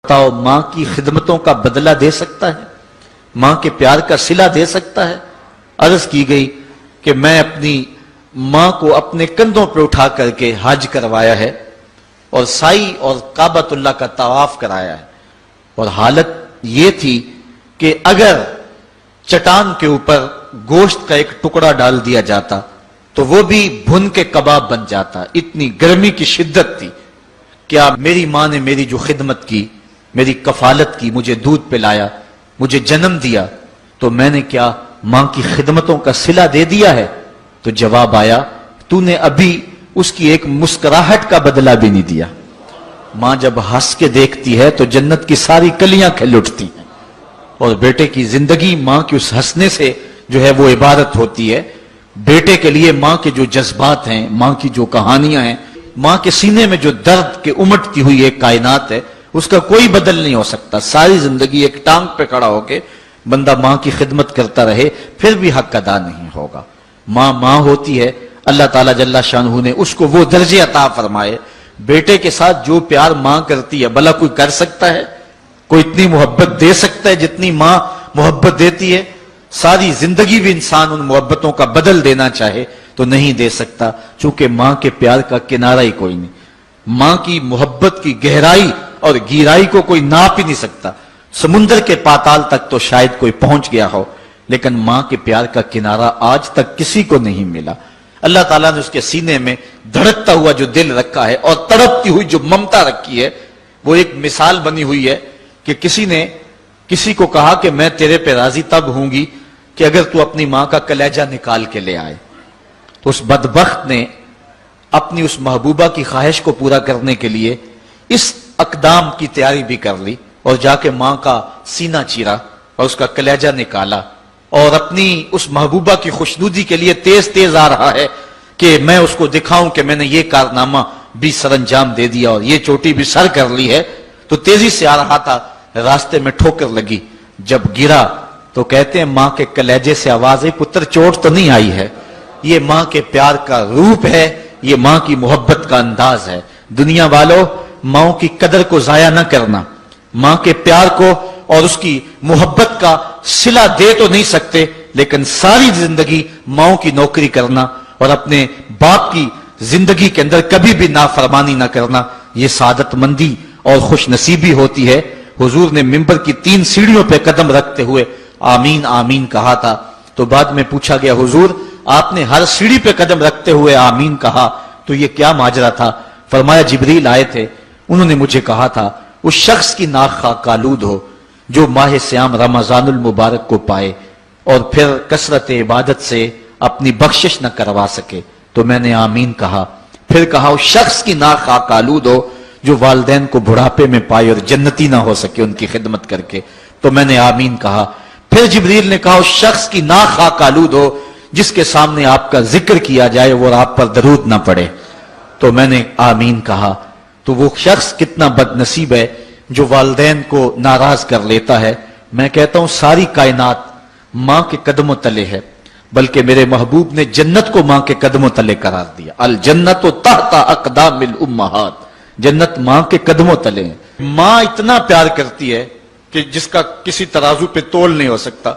بتاؤ ماں کی خدمتوں کا بدلہ دے سکتا ہے؟ ماں کے پیار کا صلہ دے سکتا ہے؟ عرض کی گئی کہ میں اپنی ماں کو اپنے کندھوں پہ اٹھا کر کے حج کروایا ہے اور سائی اور کعبۃ اللہ کا طواف کرایا ہے، اور حالت یہ تھی کہ اگر چٹان کے اوپر گوشت کا ایک ٹکڑا ڈال دیا جاتا تو وہ بھی بھن کے کباب بن جاتا، اتنی گرمی کی شدت تھی۔ کیا میری ماں نے میری جو خدمت کی، میری کفالت کی، مجھے دودھ پلایا، مجھے جنم دیا، تو میں نے کیا ماں کی خدمتوں کا صلہ دے دیا ہے؟ تو جواب آیا، تو نے ابھی اس کی ایک مسکراہٹ کا بدلہ بھی نہیں دیا۔ ماں جب ہنس کے دیکھتی ہے تو جنت کی ساری کلیاں کھل اٹھتی ہیں، اور بیٹے کی زندگی ماں کی اس ہنسنے سے جو ہے وہ عبادت ہوتی ہے۔ بیٹے کے لیے ماں کے جو جذبات ہیں، ماں کی جو کہانیاں ہیں، ماں کے سینے میں جو درد کے امٹتی ہوئی ایک کائنات ہے، اس کا کوئی بدل نہیں ہو سکتا۔ ساری زندگی ایک ٹانگ پہ کھڑا ہو کے بندہ ماں کی خدمت کرتا رہے پھر بھی حق ادا نہیں ہوگا۔ ماں ماں ہوتی ہے، اللہ تعالیٰ جل شانہ نے اس کو وہ درجے عطا فرمائے۔ بیٹے کے ساتھ جو پیار ماں کرتی ہے بھلا کوئی کر سکتا ہے؟ کوئی اتنی محبت دے سکتا ہے جتنی ماں محبت دیتی ہے؟ ساری زندگی بھی انسان ان محبتوں کا بدل دینا چاہے تو نہیں دے سکتا، چونکہ ماں کے پیار کا کنارہ ہی کوئی نہیں۔ ماں کی محبت کی گہرائی اور گہرائی کو کوئی ناپ ہی نہیں سکتا۔ سمندر کے پاتال تک تو شاید کوئی پہنچ گیا ہو، لیکن ماں کے پیار کا کنارہ آج تک کسی کو نہیں ملا۔ اللہ تعالیٰ نے اس کے سینے میں دھڑکتا ہوا جو دل رکھا ہے اور تڑپتی ہوئی جو ممتا رکھی ہے، وہ ایک مثال بنی ہوئی ہے کہ کسی نے کسی کو کہا کہ میں تیرے پہ راضی تب ہوں گی کہ اگر تو اپنی ماں کا کلیجہ نکال کے لے آئے۔ تو اس بدبخت نے اپنی اس محبوبہ کی خواہش کو پورا کرنے کے لیے اس اقدام کی تیاری بھی کر لی، اور جا کے ماں کا سینہ چیرا اور اس کا کلیجہ نکالا، اور اپنی اس محبوبہ کی خوشنودی کے لیے تیز تیز آ رہا ہے کہ میں اس کو دکھاؤں کہ میں نے یہ کارنامہ بھی سر انجام دے دیا اور یہ چوٹی بھی سر کر لی ہے۔ تو تیزی سے آ رہا تھا، راستے میں ٹھوکر لگی، جب گرا تو کہتے ہیں ماں کے کلیجے سے آواز آئی، پتر چوٹ تو نہیں آئی ہے؟ یہ ماں کے پیار کا روپ ہے، یہ ماں کی محبت کا انداز ہے۔ دنیا والوں، ماں کی قدر کو ضائع نہ کرنا، ماں کے پیار کو اور اس کی محبت کا صلہ دے تو نہیں سکتے، لیکن ساری زندگی ماں کی نوکری کرنا اور اپنے باپ کی زندگی کے اندر کبھی بھی نافرمانی نہ کرنا، یہ سعادت مندی اور خوش نصیبی ہوتی ہے۔ حضور نے منبر کی 3 سیڑھیوں پہ قدم رکھتے ہوئے آمین آمین کہا تھا، تو بعد میں پوچھا گیا حضور آپ نے ہر سیڑھی پہ قدم رکھتے ہوئے آمین کہا، تو یہ کیا ماجرا تھا؟ فرمایا جبریل آئے تھے، انہوں نے مجھے کہا تھا اس شخص کی ناک خاک آلود ہو جو ماہ سیام رمضان المبارک کو پائے اور پھر کثرت عبادت سے اپنی بخشش نہ کروا سکے، تو میں نے آمین کہا۔ پھر کہا اس شخص کی ناک خاک آلود ہو جو والدین کو بڑھاپے میں پائے اور جنتی نہ ہو سکے ان کی خدمت کر کے، تو میں نے آمین کہا۔ پھر جبریل نے کہا اس شخص کی ناک خاک آلود ہو جس کے سامنے آپ کا ذکر کیا جائے اور آپ پر درود نہ پڑے، تو میں نے آمین کہا۔ تو وہ شخص کتنا بد نصیب ہے جو والدین کو ناراض کر لیتا ہے۔ میں کہتا ہوں ساری کائنات ماں کے قدموں تلے ہے، بلکہ میرے محبوب نے جنت کو ماں کے قدموں تلے قرار دیا۔ الجنت تحت اقدام الامہات، جنت ماں کے قدموں تلے ہیں۔ ماں اتنا پیار کرتی ہے کہ جس کا کسی ترازو پہ تول نہیں ہو سکتا،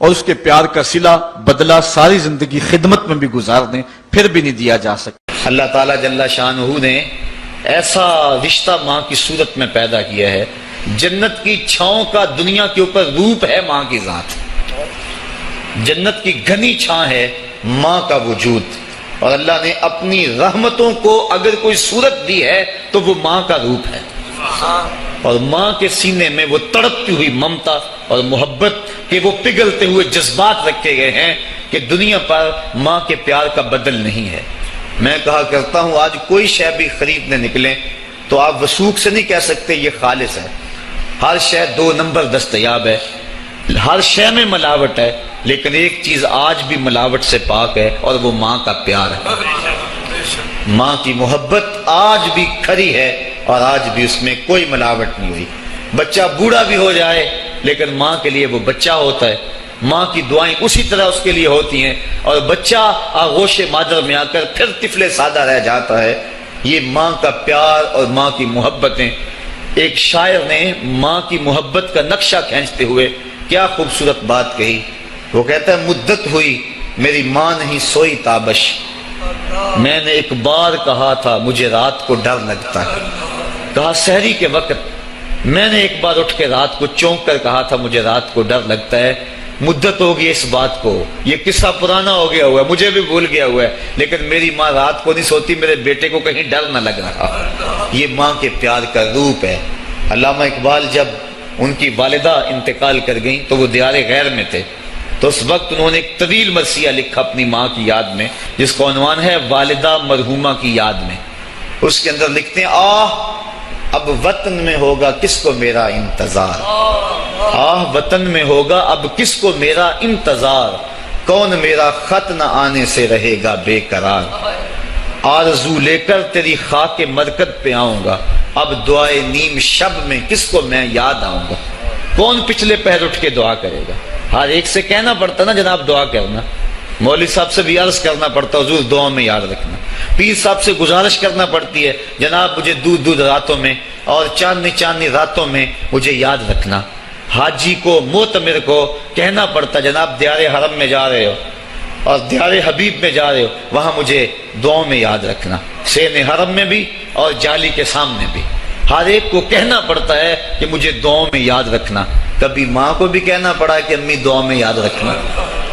اور اس کے پیار کا صلہ بدلہ ساری زندگی خدمت میں بھی گزار دیں پھر بھی نہیں دیا جا سکتا۔ اللہ تعالیٰ جل شانہ نے ایسا رشتہ ماں کی صورت میں پیدا کیا ہے، جنت کی چھاؤں کا دنیا کے اوپر روپ ہے ماں کی ذات، جنت کی گھنی چھاں ہے ماں کا وجود، اور اللہ نے اپنی رحمتوں کو اگر کوئی صورت دی ہے تو وہ ماں کا روپ ہے، اور ماں کے سینے میں وہ تڑپتی ہوئی ممتا اور محبت کے وہ پگھلتے ہوئے جذبات رکھے گئے ہیں کہ دنیا پر ماں کے پیار کا بدل نہیں ہے۔ میں کہا کرتا ہوں آج کوئی شے بھی خریدنے نکلیں تو آپ وثوق سے نہیں کہہ سکتے یہ خالص ہے، ہر شے 2 نمبر دستیاب ہے، ہر شے میں ملاوٹ ہے، لیکن ایک چیز آج بھی ملاوٹ سے پاک ہے اور وہ ماں کا پیار ہے۔ ماں کی محبت آج بھی کھری ہے اور آج بھی اس میں کوئی ملاوٹ نہیں ہوئی۔ بچہ بوڑھا بھی ہو جائے لیکن ماں کے لیے وہ بچہ ہوتا ہے، ماں کی دعائیں اسی طرح اس کے لیے ہوتی ہیں، اور بچہ آغوش مادر میں آ کر پھر طفل سادہ رہ جاتا ہے۔ یہ ماں کا پیار اور ماں کی محبتیں ایک شاعر نے ماں کی محبت کا نقشہ کھینچتے ہوئے کیا خوبصورت بات کہی. وہ کہتا ہے مدت ہوئی میری ماں نہیں سوئی تابش، میں نے ایک بار کہا تھا مجھے رات کو ڈر لگتا ہے. کہا سحری کے وقت میں نے ایک بار اٹھ کے رات کو چونک کر کہا تھا مجھے رات کو ڈر لگتا ہے. مدت ہو گئی اس بات کو، یہ قصہ پرانا ہو گیا ہوا ہے، مجھے بھی بھول گیا ہوا ہے، لیکن میری ماں رات کو نہیں سوتی، میرے بیٹے کو کہیں ڈر نہ لگ رہا. یہ ماں کے پیار کا روپ ہے. علامہ اقبال جب ان کی والدہ انتقال کر گئیں تو وہ دیار غیر میں تھے، تو اس وقت انہوں نے ایک طویل مرثیہ لکھا اپنی ماں کی یاد میں، جس کا عنوان ہے والدہ مرحومہ کی یاد میں. اس کے اندر لکھتے ہیں آہ اب وطن میں ہوگا کس کو میرا انتظار، آہ وطن میں ہوگا اب کس کو میرا انتظار، کون میرا خط نہ آنے سے رہے گا بے قرار، آرزو لے کر تیری خاک مرکز پہ آؤں گا، اب دعائے نیم شب میں کس کو میں یاد آؤں گا. کون پچھلے پہر اٹھ کے دعا کرے گا؟ ہر ایک سے کہنا پڑتا نا جناب دعا کرنا، مولوی صاحب سے بھی عرض کرنا پڑتا حضور دعا میں یاد رکھنا، پیر صاحب سے گزارش کرنا پڑتی ہے جناب مجھے دودھ راتوں میں اور چاندنی راتوں میں مجھے یاد رکھنا. حاجی کو معتمر کو کہنا پڑتا جناب دیار حرم میں جا رہے ہو اور دیار حبیب میں جا رہے ہو وہاں مجھے دعاؤں میں یاد رکھنا، سین حرم میں بھی اور جالی کے سامنے بھی. ہر ایک کو کہنا پڑتا ہے کہ مجھے دعاؤں میں یاد رکھنا. کبھی ماں کو بھی کہنا پڑا کہ امی دعاؤں میں یاد رکھنا.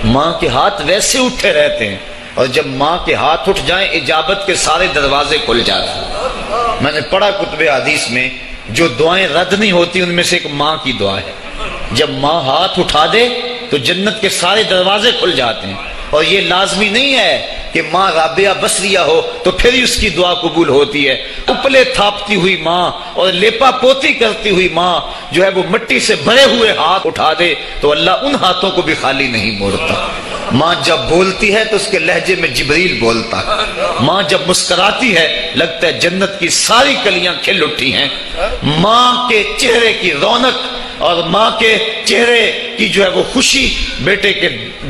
ماں کے ہاتھ ویسے اٹھے رہتے ہیں، اور جب ماں کے ہاتھ اٹھ جائیں اجابت کے سارے دروازے کھل جاتے ہیں. میں نے پڑھا کتب حدیث میں جو دعائیں رد نہیں ہوتی ان میں سے ایک ماں کی دعا ہے. جب ماں ہاتھ اٹھا دے تو جنت کے سارے دروازے کھل جاتے ہیں. اور یہ لازمی نہیں ہے کہ ماں رابعہ بصریہ ہو تو پھر ہی اس کی دعا قبول ہوتی ہے. اپلے تھاپتی ہوئی ماں اور لیپا پوتی کرتی ہوئی ماں جو ہے وہ مٹی سے بھرے ہوئے ہاتھ اٹھا دے تو اللہ ان ہاتھوں کو بھی خالی نہیں موڑتا. ماں جب بولتی ہے تو اس کے لہجے میں جبریل بولتا ہے. ماں جب مسکراتی ہے لگتا ہے جنت کی ساری کلیاں کھل اٹھی ہیں. ماں کے چہرے کی رونق اور ماں کے چہرے کی جو ہے وہ خوشی بیٹے کے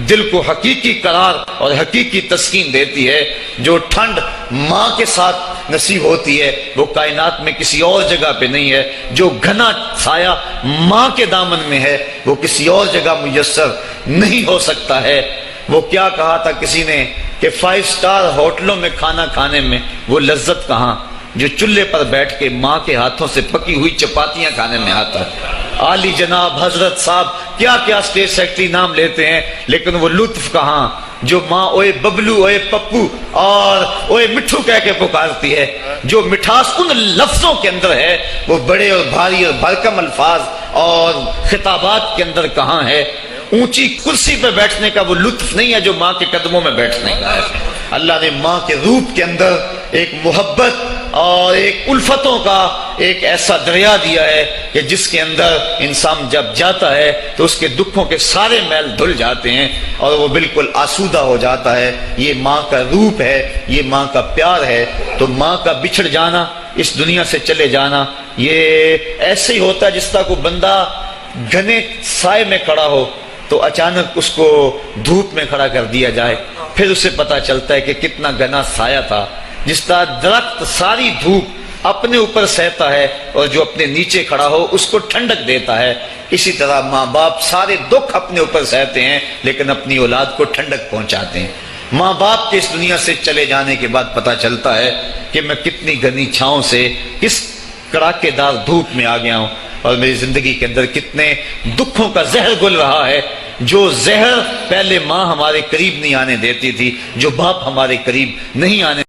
دل کو حقیقی قرار اور حقیقی تسکین دیتی ہے. جو ٹھنڈ ماں کے ساتھ نصیب ہوتی ہے وہ کائنات میں کسی اور جگہ پہ نہیں ہے. جو گھنا سایہ ماں کے دامن میں ہے وہ کسی اور جگہ میسر نہیں ہو سکتا ہے. وہ کیا کہا تھا کسی نے کہ 5 اسٹار ہوٹلوں میں کھانا کھانے میں وہ لذت کہاں جو چولہے پر بیٹھ کے ماں کے ہاتھوں سے پکی ہوئی چپاتیاں کھانے میں آتا ہے. عالی جناب حضرت صاحب کیا کیا اسٹیٹ سیکرٹری نام لیتے ہیں لیکن وہ لطف کہاں جو ماں اوئے ببلو اوئے پپو اور اوئے مٹھو کہہ کے پکارتی ہے. جو مٹھاس ان لفظوں کے اندر ہے وہ بڑے اور بھاری اور بھرکم الفاظ اور خطابات کے اندر کہاں ہے. اونچی کرسی پہ بیٹھنے کا وہ لطف نہیں ہے جو ماں کے قدموں میں بیٹھنے کا ہے. اللہ نے ماں کے روپ کے اندر ایک محبت اور ایک الفتوں کا ایک ایسا دریا دیا ہے کہ جس کے اندر انسان جب جاتا ہے تو اس کے دکھوں کے سارے میل دھل جاتے ہیں اور وہ بالکل آسودہ ہو جاتا ہے. یہ ماں کا روپ ہے، یہ ماں کا پیار ہے. تو ماں کا بچھڑ جانا، اس دنیا سے چلے جانا، یہ ایسے ہی ہوتا ہے جس طرح کوئی بندہ گھنے سائے میں کھڑا ہو تو اچانک اس کو دھوپ میں کھڑا کر دیا جائے، پھر اسے پتا چلتا ہے کہ کتنا گھنا سایہ تھا. جس طرح درخت ساری دھوپ اپنے اوپر سہتا ہے اور جو اپنے نیچے کھڑا ہو اس کو ٹھنڈک دیتا ہے، اسی طرح ماں باپ سارے دکھ اپنے اوپر سہتے ہیں لیکن اپنی اولاد کو ٹھنڈک پہنچاتے ہیں. ماں باپ کے اس دنیا سے چلے جانے کے بعد پتا چلتا ہے کہ میں کتنی گھنی چھاؤں سے کس کڑاکے دار دھوپ میں آ گیا ہوں اور میری زندگی کے اندر کتنے دکھوں کا زہر گل رہا ہے. جو زہر پہلے ماں ہمارے قریب نہیں آنے دیتی تھی، جو باپ ہمارے قریب نہیں آنے